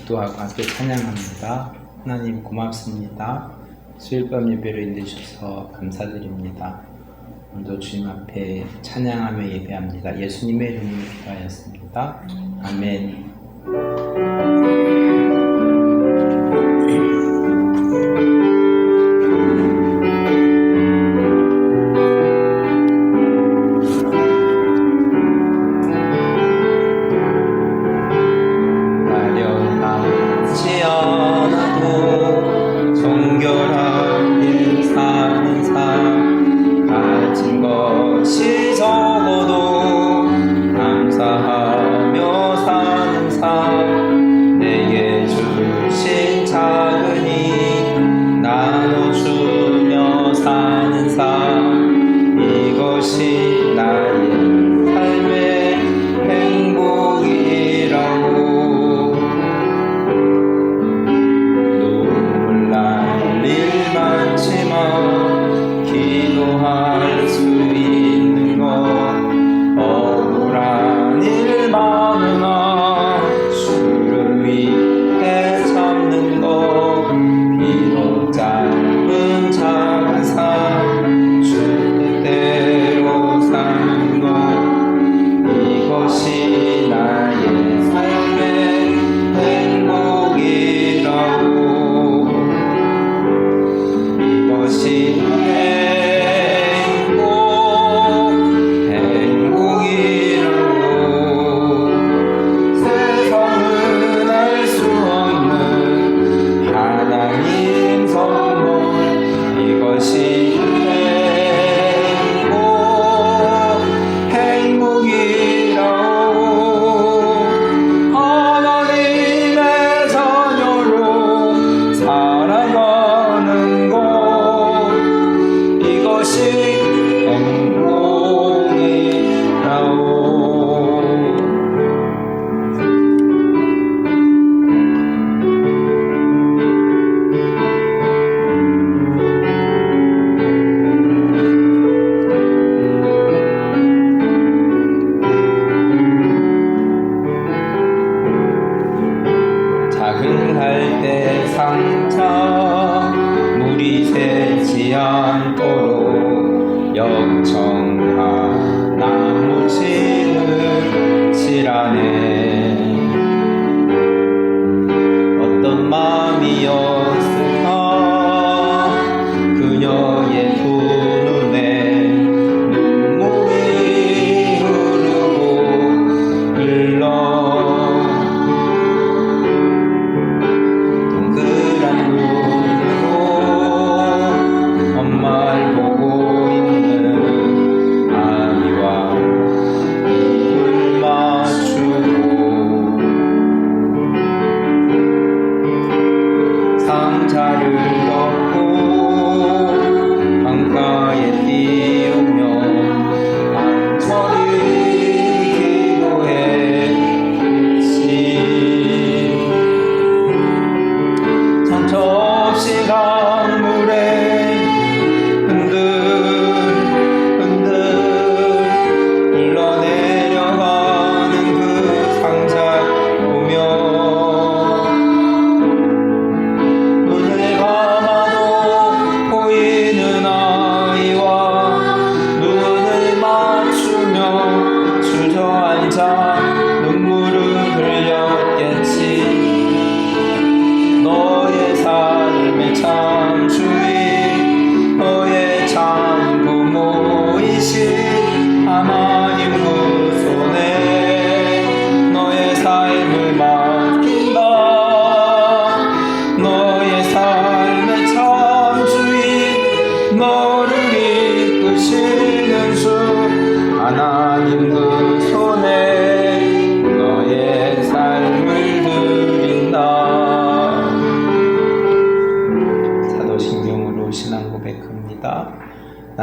기도하고 함께 찬양합니다. 하나님 고맙습니다. 수요일밤 예배로 인도해주셔서 감사드립니다. 오늘도 주님 앞에 찬양하며 예배합니다. 예수님의 이름으로 기도하였습니다. 아멘.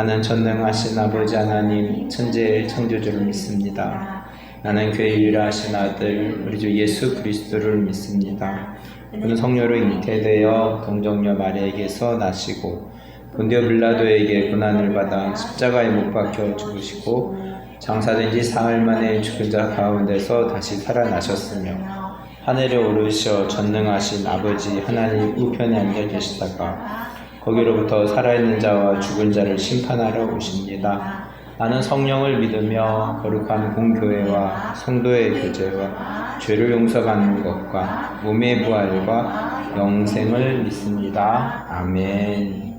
나는 전능하신 아버지 하나님 천지의 창조주를 믿습니다. 나는 교회 유일하신 아들 우리 주 예수 그리스도를 믿습니다. 그는 성령으로 잉태되어 동정녀 마리아에게서 나시고 본디오 빌라도에게 고난을 받아 십자가에 못 박혀 죽으시고 장사된 지 사흘 만에 죽은 자 가운데서 다시 살아나셨으며 하늘에 오르시어 전능하신 아버지 하나님 우편에 앉아 계시다가 거기로부터 살아있는 자와 죽은 자를 심판하러 오십니다. 나는 성령을 믿으며 거룩한 공교회와 성도의 교제와 죄를 용서받는 것과 몸의 부활과 영생을 믿습니다. 아멘.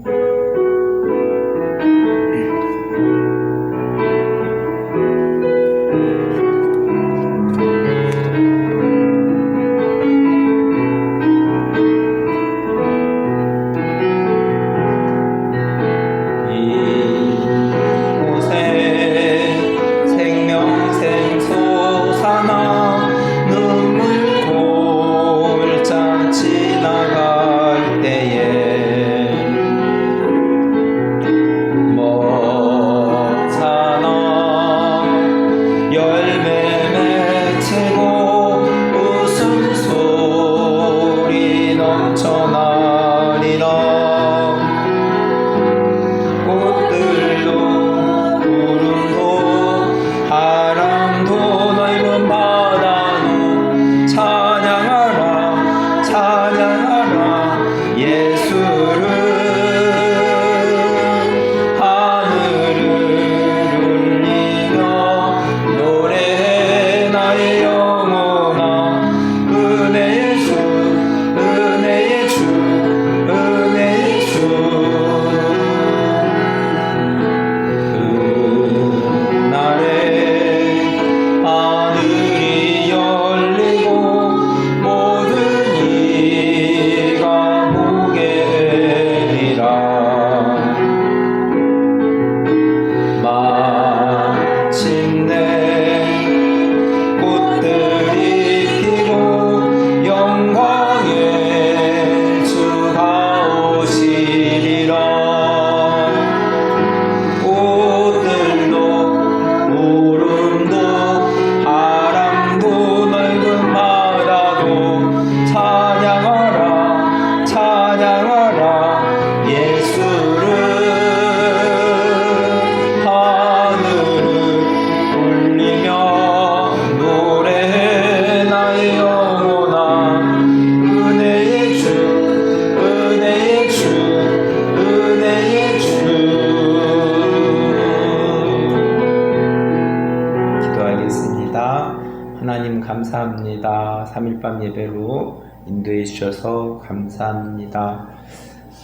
하나님 감사합니다. 3일밤 예배로 인도해 주셔서 감사합니다.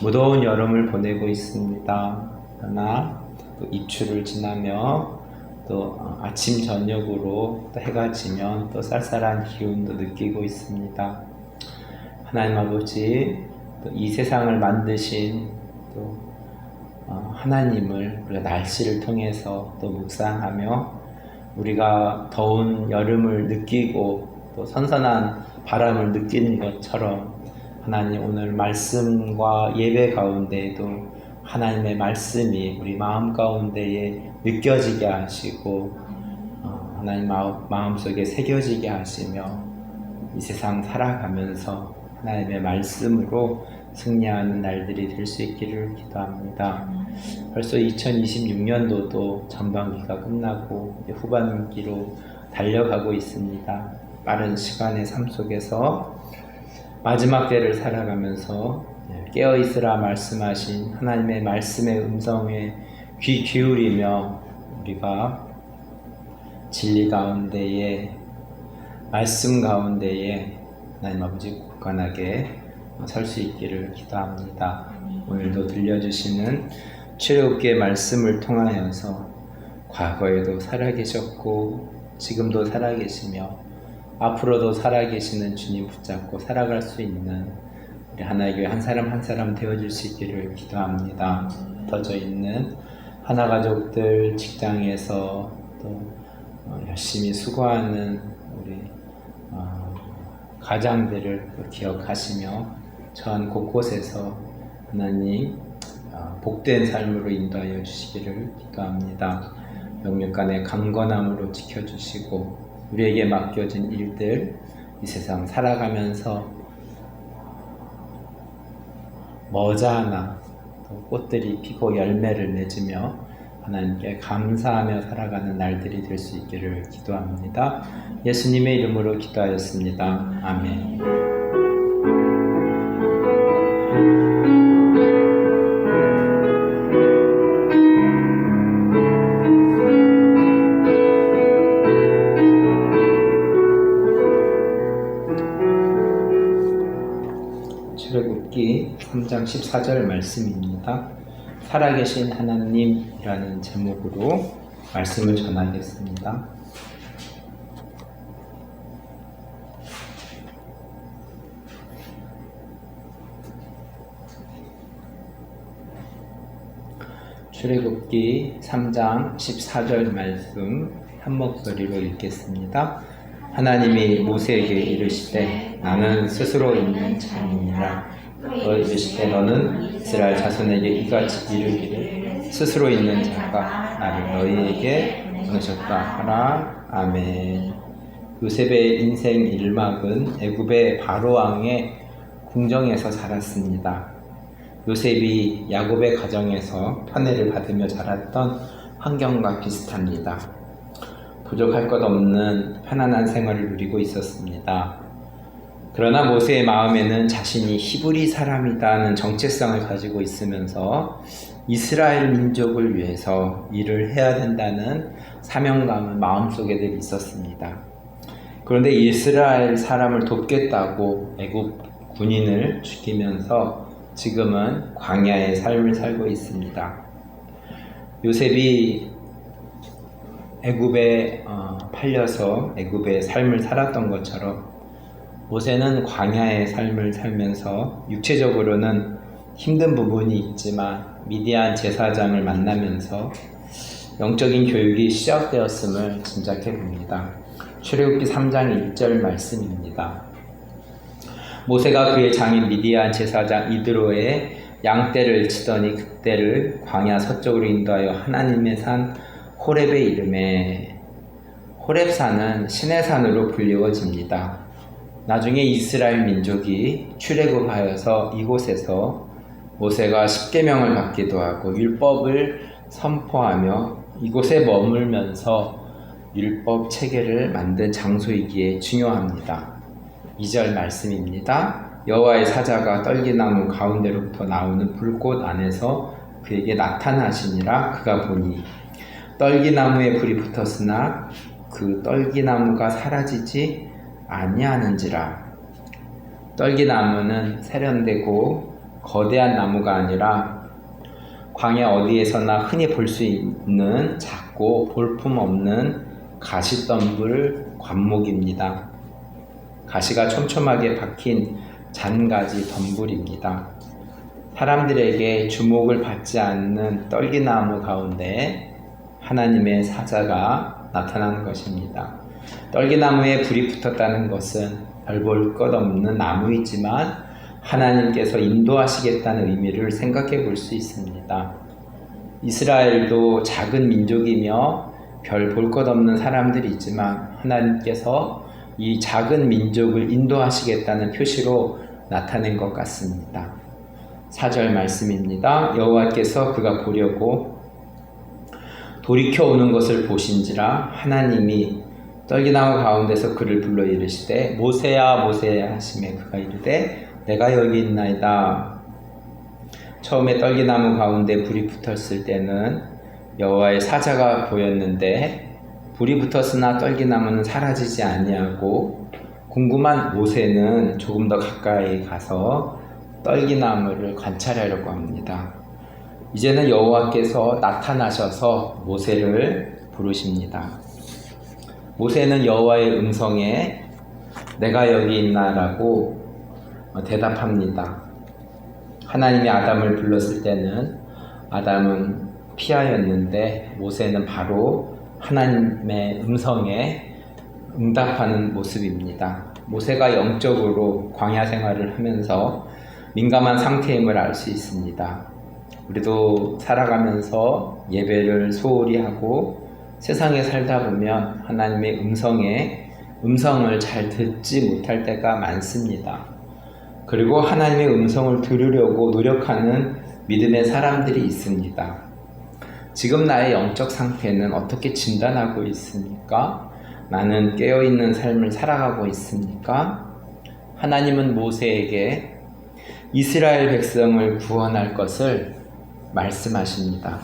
무더운 여름을 보내고 있습니다. 그러나 또 입추를 지나며 또 아침 저녁으로 또 해가 지면 또 쌀쌀한 기운도 느끼고 있습니다. 하나님 아버지, 또 이 세상을 만드신 또 하나님을 우리가 날씨를 통해서 또 묵상하며 우리가 더운 여름을 느끼고 또 선선한 바람을 느끼는 것처럼 하나님 오늘 말씀과 예배 가운데에도 하나님의 말씀이 우리 마음 가운데에 느껴지게 하시고 하나님 마음속에 새겨지게 하시며 이 세상 살아가면서 하나님의 말씀으로 승리하는 날들이 될 수 있기를 기도합니다. 벌써 2026년도도 전반기가 끝나고 이제 후반기로 달려가고 있습니다. 빠른 시간의 삶 속에서 마지막 때를 살아가면서 깨어있으라 말씀하신 하나님의 말씀의 음성에 귀 기울이며 우리가 진리 가운데에 말씀 가운데에 하나님 아버지 굳건하게 설 수 있기를 기도합니다. 오늘도 들려주시는 출애굽기의 말씀을 통하여서 과거에도 살아계셨고 지금도 살아계시며 앞으로도 살아계시는 주님 붙잡고 살아갈 수 있는 우리 하나교회 한 사람 한 사람 되어줄 수 있기를 기도합니다. 흩어져 있는 하나가족들, 직장에서 또 열심히 수고하는 우리 가장들을 기억하시며 전 곳곳에서 하나님 복된 삶으로 인도하여 주시기를 기도합니다. 영육간의 강건함으로 지켜주시고 우리에게 맡겨진 일들 이 세상 살아가면서 머지않아 또 꽃들이 피고 열매를 맺으며 하나님께 감사하며 살아가는 날들이 될 수 있기를 기도합니다. 예수님의 이름으로 기도하였습니다. 아멘. 출애굽기 3장 14절 말씀입니다. 살아계신 하나님이라는 제목으로 말씀을 전하겠습니다. 출애굽기 3장 14절 말씀 한 목소리로 읽겠습니다. 하나님이 모세에게 이르시되 나는 스스로 있는 자니라. 이르시되 너는 이스라엘 자손에게 이같이 이르기를 스스로 있는 자가 나를 너희에게 보내셨다 하라. 아멘. 요셉의 인생 일막은 애굽의 바로 왕의 궁정에서 자랐습니다. 요셉이 야곱의 가정에서 편애를 받으며 자랐던 환경과 비슷합니다. 부족할 것 없는 편안한 생활을 누리고 있었습니다. 그러나 모세의 마음에는 자신이 히브리 사람이라는 정체성을 가지고 있으면서 이스라엘 민족을 위해서 일을 해야 된다는 사명감은 마음속에 늘 있었습니다. 그런데 이스라엘 사람을 돕겠다고 애굽 군인을 죽이면서 지금은 광야의 삶을 살고 있습니다. 요셉이 애굽에 팔려서 애굽의 삶을 살았던 것처럼 모세는 광야의 삶을 살면서 육체적으로는 힘든 부분이 있지만 미디안 제사장을 만나면서 영적인 교육이 시작되었음을 짐작해 봅니다. 출애굽기 3장 1절 말씀입니다. 모세가 그의 장인 미디안 제사장 이드로의 양떼를 치더니 그때를 광야 서쪽으로 인도하여 하나님의 산 호렙에 이르매. 호렙산은 신의 산으로 불리워집니다. 나중에 이스라엘 민족이 출애굽하여서 이곳에서 모세가 십계명을 받기도 하고 율법을 선포하며 이곳에 머물면서 율법 체계를 만든 장소이기에 중요합니다. 2절 말씀입니다. 여호와의 사자가 떨기나무 가운데로부터 나오는 불꽃 안에서 그에게 나타나시니라. 그가 보니 떨기나무에 불이 붙었으나 그 떨기나무가 사라지지 아니하는지라. 떨기나무는 세련되고 거대한 나무가 아니라 광야 어디에서나 흔히 볼 수 있는 작고 볼품없는 가시덤불 관목입니다. 가시가 촘촘하게 박힌 잔가지 덤불입니다. 사람들에게 주목을 받지 않는 떨기나무 가운데 하나님의 사자가 나타나는 것입니다. 떨기나무에 불이 붙었다는 것은 별 볼 것 없는 나무이지만 하나님께서 인도하시겠다는 의미를 생각해 볼 수 있습니다. 이스라엘도 작은 민족이며 별 볼 것 없는 사람들이 있지만 하나님께서 이 작은 민족을 인도하시겠다는 표시로 나타낸 것 같습니다. 4절 말씀입니다. 여호와께서 그가 보려고 돌이켜 오는 것을 보신지라 하나님이 떨기나무 가운데서 그를 불러 이르시되 모세야 모세야 하시매 그가 이르되 내가 여기 있나이다. 처음에 떨기나무 가운데 불이 붙었을 때는 여호와의 사자가 보였는데 불이 붙었으나 떨기나무는 사라지지 아니하고 궁금한 모세는 조금 더 가까이 가서 떨기나무를 관찰하려고 합니다. 이제는 여호와께서 나타나셔서 모세를 부르십니다. 모세는 여호와의 음성에 내가 여기 있나라고 대답합니다. 하나님이 아담을 불렀을 때는 아담은 피하였는데 모세는 바로 하나님의 음성에 응답하는 모습입니다. 모세가 영적으로 광야 생활을 하면서 민감한 상태임을 알 수 있습니다. 우리도 살아가면서 예배를 소홀히 하고 세상에 살다 보면 하나님의 음성을 잘 듣지 못할 때가 많습니다. 그리고 하나님의 음성을 들으려고 노력하는 믿음의 사람들이 있습니다. 지금 나의 영적 상태는 어떻게 진단하고 있습니까? 나는 깨어있는 삶을 살아가고 있습니까? 하나님은 모세에게 이스라엘 백성을 구원할 것을 말씀하십니다.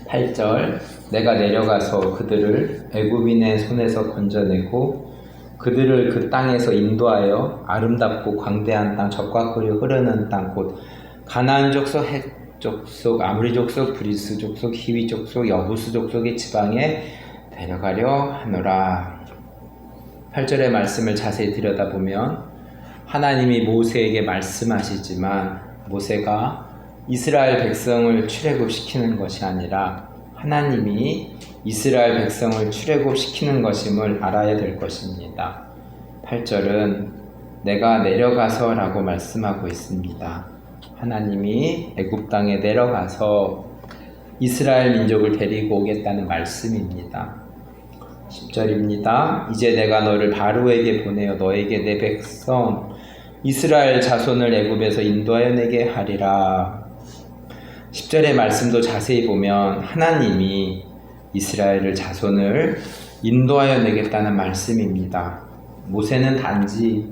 8절, 내가 내려가서 그들을 애굽인의 손에서 건져내고 그들을 그 땅에서 인도하여 아름답고 광대한 땅, 젖과 꿀이 흐르는 땅, 곧 가나안 족속, 헷 족속, 아므리 족속, 브리스 족속, 히위 족속, 여부스 족속의 지방에 데려가려 하노라. 8절의 말씀을 자세히 들여다보면 하나님이 모세에게 말씀하시지만 모세가 이스라엘 백성을 출애굽시키는 것이 아니라 하나님이 이스라엘 백성을 출애굽시키는 것임을 알아야 될 것입니다. 8절은 내가 내려가서 라고 말씀하고 있습니다. 하나님이 애굽 땅에 내려가서 이스라엘 민족을 데리고 오겠다는 말씀입니다. 10절입니다. 이제 내가 너를 바로에게 보내어 너에게 내 백성 이스라엘 자손을 애굽에서 인도하여 내게 하리라. 10절의 말씀도 자세히 보면 하나님이 이스라엘을 자손을 인도하여 내겠다는 말씀입니다. 모세는 단지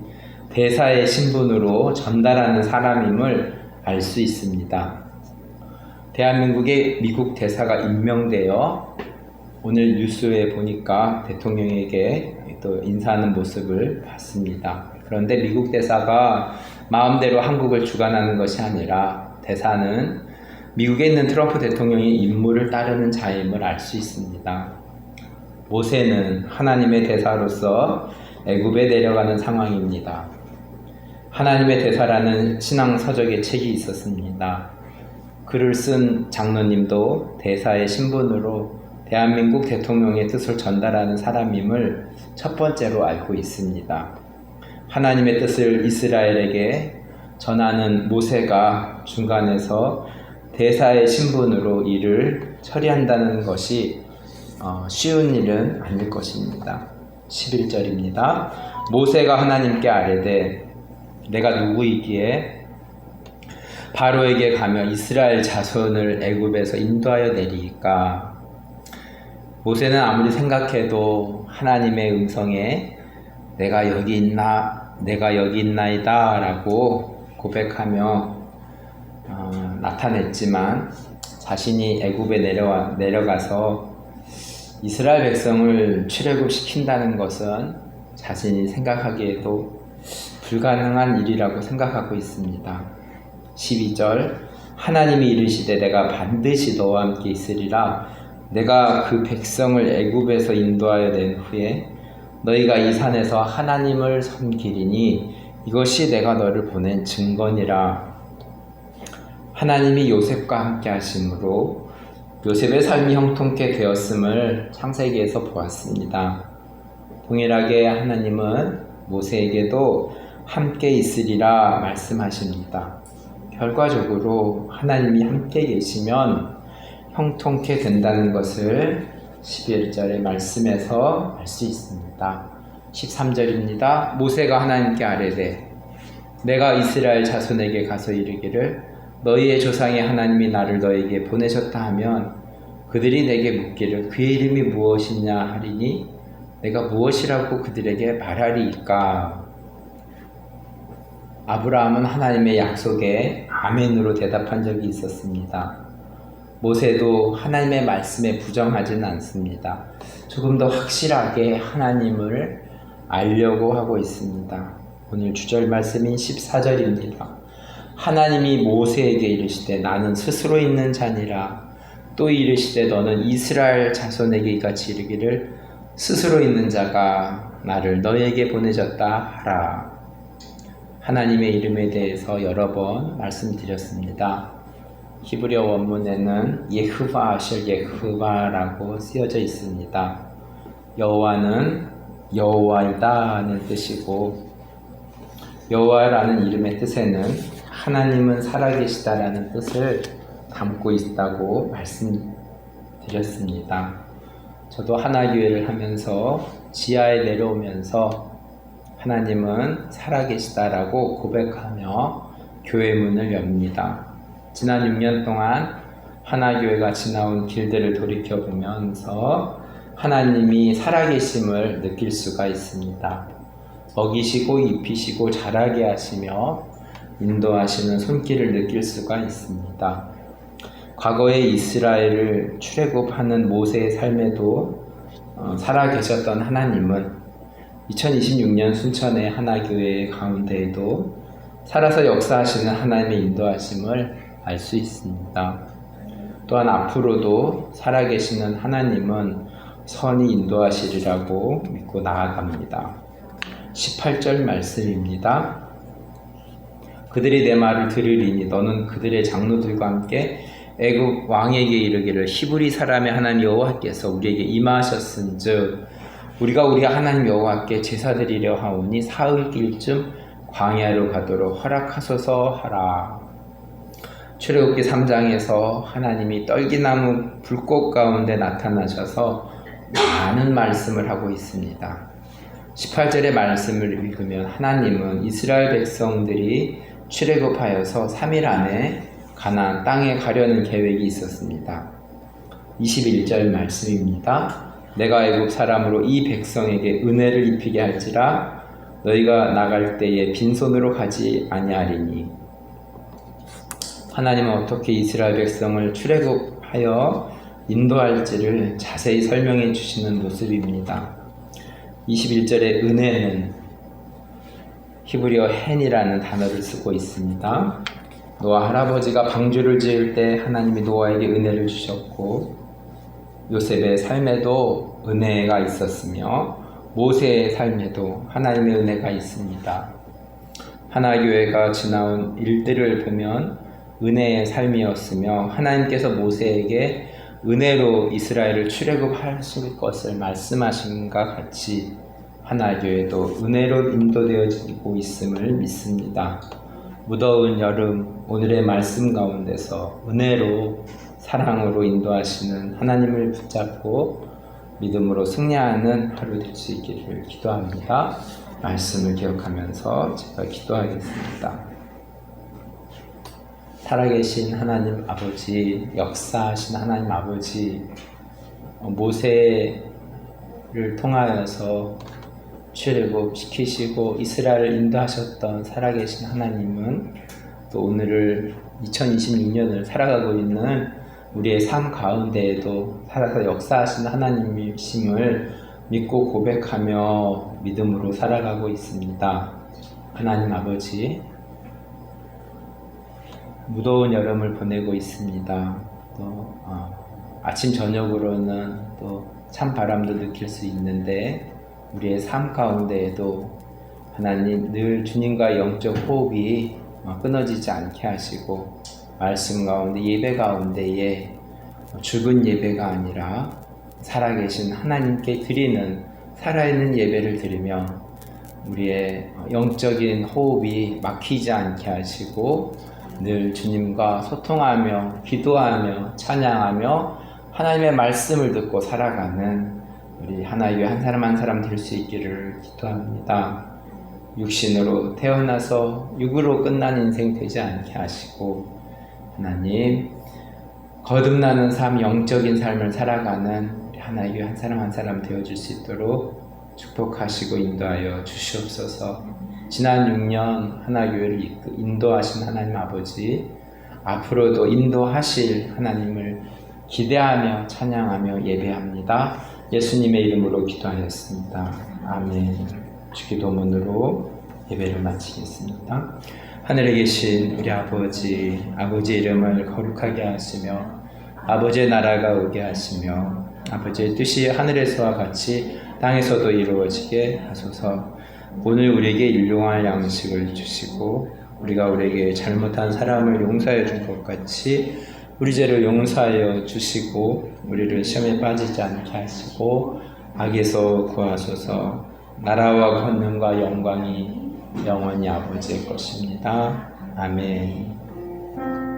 대사의 신분으로 전달하는 사람임을 알 수 있습니다. 대한민국의 미국 대사가 임명되어 오늘 뉴스에 보니까 대통령에게 또 인사하는 모습을 봤습니다. 그런데 미국 대사가 마음대로 한국을 주관하는 것이 아니라 대사는 미국에 있는 트럼프 대통령의 임무를 따르는 자임을 알 수 있습니다. 모세는 하나님의 대사로서 애굽에 내려가는 상황입니다. 하나님의 대사라는 신앙 서적의 책이 있었습니다. 글을 쓴 장로님도 대사의 신분으로 대한민국 대통령의 뜻을 전달하는 사람임을 첫 번째로 알고 있습니다. 하나님의 뜻을 이스라엘에게 전하는 모세가 중간에서 대사의 신분으로 일을 처리한다는 것이 쉬운 일은 아닐 것입니다. 11절입니다. 모세가 하나님께 아뢰되 내가 누구이기에 바로에게 가며 이스라엘 자손을 애굽에서 인도하여 내리까. 모세는 아무리 생각해도 하나님의 음성에 내가 여기 있나이다 라고 고백하며 나타냈지만 자신이 애굽에 내려가서 이스라엘 백성을 출애굽시킨다는 것은 자신이 생각하기에도 불가능한 일이라고 생각하고 있습니다. 12절, 하나님이 이르시되 내가 반드시 너와 함께 있으리라. 내가 그 백성을 애굽에서 인도하여 낸 후에 너희가 이 산에서 하나님을 섬기리니 이것이 내가 너를 보낸 증거니라. 하나님이 요셉과 함께 하심으로 요셉의 삶이 형통케 되었음을 창세기에서 보았습니다. 동일하게 하나님은 모세에게도 함께 있으리라 말씀하십니다. 결과적으로 하나님이 함께 계시면 형통케 된다는 것을 11절의 말씀에서 알 수 있습니다. 13절입니다. 모세가 하나님께 아뢰되 내가 이스라엘 자손에게 가서 이르기를 너희의 조상의 하나님이 나를 너에게 보내셨다 하면 그들이 내게 묻기를 그의 이름이 무엇이냐 하리니 내가 무엇이라고 그들에게 말하리이까. 아브라함은 하나님의 약속에 아멘으로 대답한 적이 있었습니다. 모세도 하나님의 말씀에 부정하지는 않습니다. 조금 더 확실하게 하나님을 알려고 하고 있습니다. 오늘 주절 말씀인 14절입니다. 하나님이 모세에게 이르시되 나는 스스로 있는 자니라. 또 이르시되 너는 이스라엘 자손에게 이같이 이르기를 스스로 있는 자가 나를 너에게 보내졌다 하라. 하나님의 이름에 대해서 여러 번 말씀드렸습니다. 히브리어 원문에는 예흐바 아실 예흐바라고 쓰여져 있습니다. 여호와는 여호와이다는 뜻이고 여호와라는 이름의 뜻에는 하나님은 살아계시다라는 뜻을 담고 있다고 말씀드렸습니다. 저도 하나교회를 하면서 지하에 내려오면서 하나님은 살아계시다라고 고백하며 교회 문을 엽니다. 지난 6년 동안 하나교회가 지나온 길들을 돌이켜보면서 하나님이 살아계심을 느낄 수가 있습니다. 먹이시고 입히시고 자라게 하시며 인도하시는 손길을 느낄 수가 있습니다. 과거의 이스라엘을 출애굽하는 모세의 삶에도 살아계셨던 하나님은 2026년 순천의 하나교회 가운데에도 살아서 역사하시는 하나님의 인도하심을 알 수 있습니다. 또한 앞으로도 살아계시는 하나님은 선히 인도하시리라고 믿고 나아갑니다. 18절 말씀입니다. 그들이 내 말을 들으리니 너는 그들의 장로들과 함께 애굽 왕에게 이르기를 히브리 사람의 하나님 여호와께서 우리에게 임하셨은즉 우리가 우리 하나님 여호와께 제사드리려 하오니 사흘길쯤 광야로 가도록 허락하소서 하라. 출애굽기 3장에서 하나님이 떨기나무 불꽃 가운데 나타나셔서 많은 말씀을 하고 있습니다. 18절의 말씀을 읽으면 하나님은 이스라엘 백성들이 출애굽하여서 3일 안에 가나안 땅에 가려는 계획이 있었습니다. 21절 말씀입니다. 내가 애굽 사람으로 이 백성에게 은혜를 입히게 할지라 너희가 나갈 때에 빈손으로 가지 아니하리니. 하나님은 어떻게 이스라엘 백성을 출애굽하여 인도할지를 자세히 설명해 주시는 모습입니다. 21절의 은혜는 히브리어 헨이라는 단어를 쓰고 있습니다. 노아 할아버지가 방주를 지을 때 하나님이 노아에게 은혜를 주셨고 요셉의 삶에도 은혜가 있었으며 모세의 삶에도 하나님의 은혜가 있습니다. 하나교회가 지나온 일들을 보면 은혜의 삶이었으며 하나님께서 모세에게 은혜로 이스라엘을 출애굽하실 것을 말씀하신과 같이 하나교회도 은혜로 인도되어지고 있음을 믿습니다. 무더운 여름 오늘의 말씀 가운데서 은혜로 사랑으로 인도하시는 하나님을 붙잡고 믿음으로 승리하는 하루 될 수 있기를 기도합니다. 말씀을 기억하면서 제가 기도하겠습니다. 살아계신 하나님 아버지, 역사하신 하나님 아버지, 모세를 통하여서 출애굽시키시고 이스라엘을 인도하셨던 살아계신 하나님은 또 오늘을 2026년을 살아가고 있는 우리의 삶 가운데에도 살아서 역사하신 하나님이심을 믿고 고백하며 믿음으로 살아가고 있습니다. 하나님 아버지, 무더운 여름을 보내고 있습니다. 또 아침 저녁으로는 또 찬바람도 느낄 수 있는데 우리의 삶 가운데에도 하나님 늘 주님과 영적 호흡이 끊어지지 않게 하시고 말씀 가운데 예배 가운데에 죽은 예배가 아니라 살아계신 하나님께 드리는 살아있는 예배를 드리며 우리의 영적인 호흡이 막히지 않게 하시고 늘 주님과 소통하며 기도하며 찬양하며 하나님의 말씀을 듣고 살아가는 우리 하나교회 한 사람 한 사람 될 수 있기를 기도합니다. 육신으로 태어나서 육으로 끝난 인생 되지 않게 하시고 하나님 거듭나는 삶, 영적인 삶을 살아가는 우리 하나교회 한 사람 한 사람 되어줄 수 있도록 축복하시고 인도하여 주시옵소서. 지난 6년 하나교회를 인도하신 하나님 아버지, 앞으로도 인도하실 하나님을 기대하며 찬양하며 예배합니다. 예수님의 이름으로 기도하였습니다. 아멘. 주기도문으로 예배를 마치겠습니다. 하늘에 계신 우리 아버지, 아버지의 이름을 거룩하게 하시며 아버지의 나라가 오게 하시며 아버지의 뜻이 하늘에서와 같이 땅에서도 이루어지게 하소서. 오늘 우리에게 일용할 양식을 주시고 우리가 우리에게 잘못한 사람을 용서해 준 것 같이 우리 죄를 용서하여 주시고 우리를 시험에 빠지지 않게 하시고 악에서 구하소서. 나라와 권능과 영광이 영원히 아버지의 것입니다. 아멘.